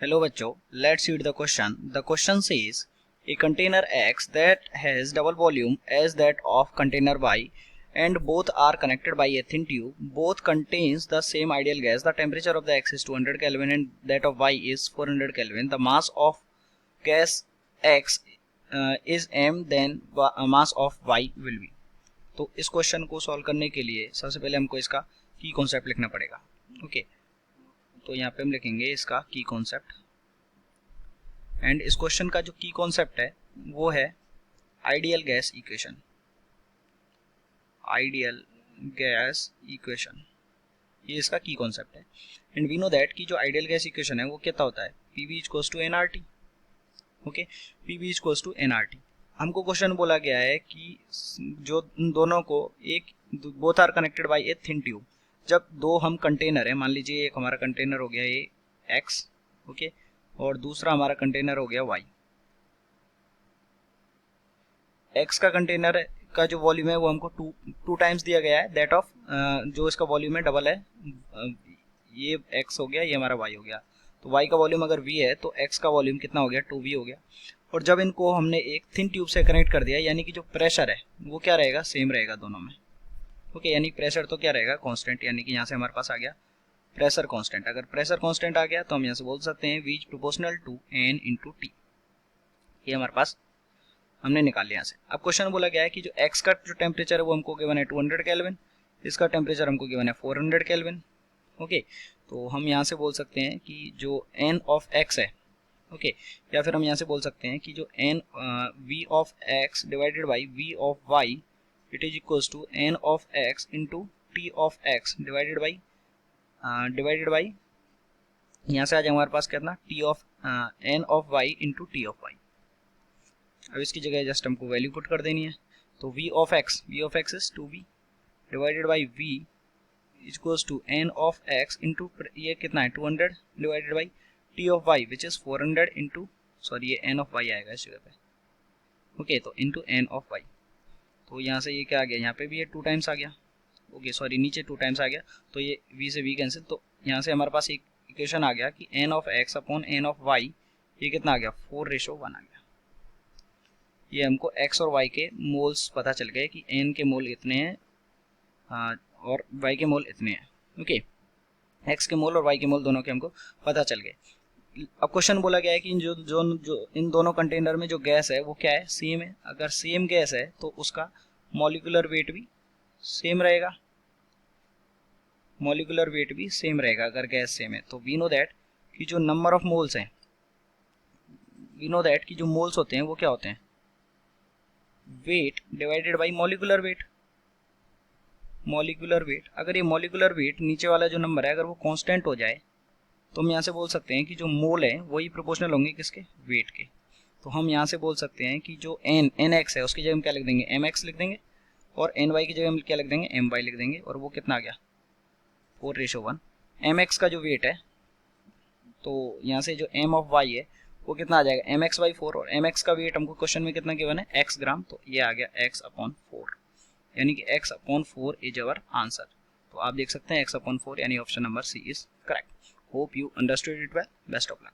Hello बच्चों, let's read the question. The question says a container X that has double volume as that of container Y and both are connected by a thin tube, both contains the same ideal gas. The temperature of the X is 200 Kelvin and that of Y is 400 Kelvin. The mass of gas X is m, then mass of Y will be. तो इस question को solve करने के लिए सबसे पहले हमको इसका की कॉन्सेप्ट लिखना पड़ेगा. ओके, तो यहाँ पे हम लिखेंगे इसका की कॉन्सेप्ट. एंड इस क्वेश्चन का जो की कॉन्सेप्ट है वो है ideal gas equation. Ideal gas equation ये इसका की कॉन्सेप्ट है. एंड वी नो दैट कि जो आइडियल गैस इक्वेशन है वो कितना होता है, PV equals to NRT. Okay, PV equals to NRT. हमको क्वेश्चन बोला गया है कि जो दोनों को एक both are connected by a thin tube. जब दो हम कंटेनर है, मान लीजिए एक हमारा कंटेनर हो गया ये एक्स, ओके, और दूसरा हमारा कंटेनर हो गया वाई. एक्स का कंटेनर का जो वॉल्यूम है वो हमको टू टाइम्स दिया गया है दैट ऑफ जो इसका वॉल्यूम है डबल है. ये एक्स हो गया, ये हमारा वाई हो गया. तो वाई का वॉल्यूम अगर वी है तो एक्स का वॉल्यूम कितना हो गया, 2v हो गया. और जब इनको हमने एक थिन ट्यूब से कनेक्ट कर दिया, यानी कि जो प्रेशर है वो क्या रहेगा, सेम रहेगा दोनों में. ओके, यानी प्रेशर तो क्या रहेगा, कांस्टेंट. यानी कि यहाँ से हमारे पास आ गया प्रेशर कांस्टेंट. अगर प्रेशर कांस्टेंट आ गया तो हम यहाँ से बोल सकते हैं v is proportional to n into t. ये हमारे पास हमने निकाल लिया यहाँ से. अब क्वेश्चन बोला गया है कि जो x का जो टेम्परेचर है वो हमको गिवन है 200 केल्विन, इसका टेम्परेचर हमको गिवन है 400 केल्विन. ओके, तो हम यहाँ से बोल सकते हैं कि जो n ऑफ x है, ओके, या फिर हम यहाँ से बोल सकते हैं कि जो n v of x divided by v of y it is equals to n of x into t of x divided by यहाँ से आ जाए हमारे पास कितना, t of n of y into t of y. अब इसकी जगह जस्ट हमको वैल्यू पुट कर देनी है. तो v of x is 2v divided by v equals to n of x into ये कितना है 200 divided by t of y which is 400 into, sorry ये n ऑफ y आएगा इस जगह पे. ओके, तो इंटू n ऑफ y. तो यहाँ से ये क्या आ गया, यहाँ पे भी ये 2 टाइम्स आ गया. ओके, सॉरी नीचे 2 टाइम्स आ गया, तो ये v से v कैंसिल. तो यहाँ से हमारे पास एक इक्वेशन आ गया कि n of x upon n of y ये कितना आ गया, 4:1 आ गया. ये हमको x और y के मोल्स पता चल गए कि n के मोल इतने हैं और y के मोल इतने हैं. ओके, x के मोल और y के मोल दोनों के हमको पता चल गए. अब क्वेश्चन बोला गया है कि जो इन दोनों कंटेनर में जो गैस है वो क्या है, सेम है. अगर सेम गैस है तो उसका मॉलिक्यूलर वेट भी सेम रहेगा. मॉलिक्यूलर वेट भी सेम रहेगा अगर गैस सेम है. तो वी नो दैट कि जो नंबर ऑफ मोल्स हैं, वी नो दैट कि जो मोल्स होते हैं वो क्या होते हैं, weight divided by molecular weight. Molecular weight, अगर ये मॉलिक्यूलर वेट नीचे वाला जो नंबर है अगर वो कांस्टेंट हो जाए तो हम यहाँ से बोल सकते हैं कि जो मोल है वही प्रोपोर्शनल होंगे किसके, वेट के. तो हम यहाँ से बोल सकते हैं कि जो एन एक्स है उसकी जगह हम क्या लिख देंगे, एम एक्स लिख देंगे, और एन वाई की जगह हम क्या लिख देंगे, एम वाई लिख देंगे. और वो कितना आ गया, 4:1. एम एक्स का जो वेट है, तो यहाँ से जो एम ऑफ वाई है वो कितना आ जाएगा, एम एक्स बाई 4. और एम एक्स का वेट हमको क्वेश्चन में कितना गिवन है, x ग्राम. तो ये आ गया x अपॉन 4, यानी कि x upon 4 is our answer. तो आप देख सकते हैं x अपॉन 4, यानी option number C is correct. Hope you understood it well. Best of luck.